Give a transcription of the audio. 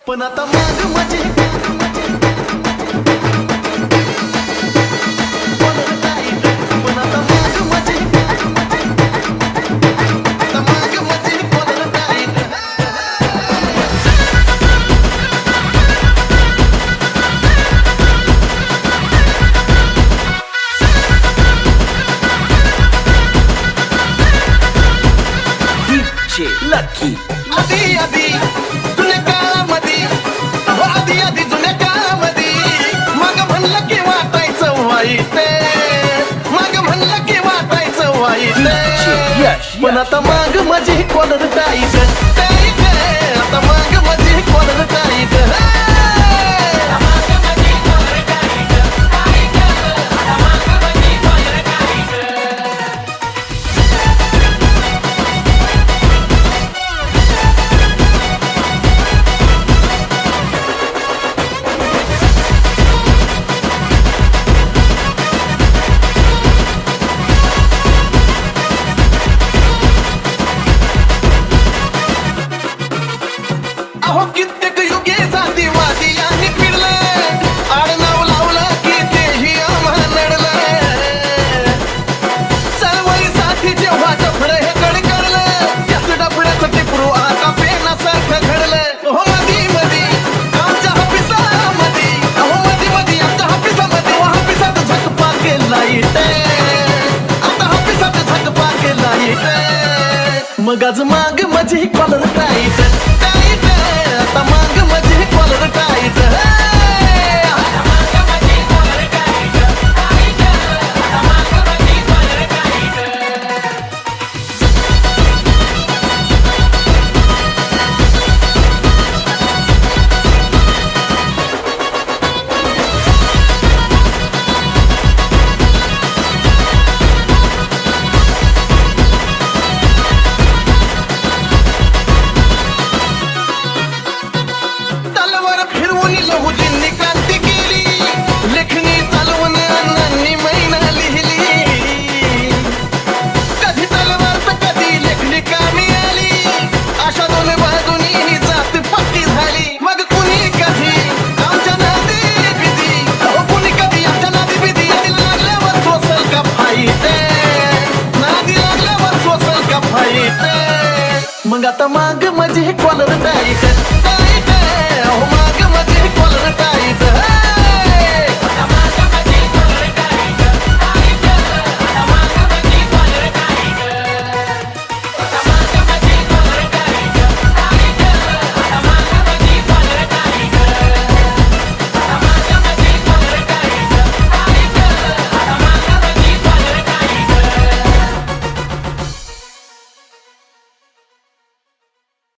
पण आता माग माझे कॉलर टाईट, पण आता माग माझे आता माग माझे कॉलर टाईट. DJ Lucky. आधी आधी जुन्या काळामध्ये, आधी आधी जुन्या काळामध्ये मग म्हणलं की वाटायचं वाईट, मग म्हणलं की वाटायचं वाईट. पण आता माग माझी कॉलर टाईट टाईट, आता माग माझी कॉलर टाईट. अहो कित्येक युगे जातीवादी आणि फिरलं, आडनाव लावलं की तेही आम्हा नडलं. चळवळीसाठी जेव्हा डफडं हे कडकडलं, त्याच डफड्याचं टिपरू आता पेनासारखं घडलं. हो मधी मधी आमच्या हापिसामध्ये, अहो मधी मधी आमच्या हापिसामध्ये, हापिसात झकपा लाईट, आता हापिसात झकपा लाईट. मग आज माग माझी कॉलर टाईट टाईट, आता माग माझी कॉलर टाईट. तलवार फिरवून लहुजींनी क्रांती केली, लेखणी चालवून अण्णांनी मैना लिहिली. कधी तलवार तर कधी लेखणी कामी आली, अशा दोन बाजूनी ही जात पक्की झाली. मग कुणी कधी आमच्या नादी बिदी, कुणी कधी आमच्या नादी बिदी. नादी लागल्यावर सोसल का फाईट, नादी लागल्यावर सोसल का फाईट. मग आता माग माझी कॉलर टाईट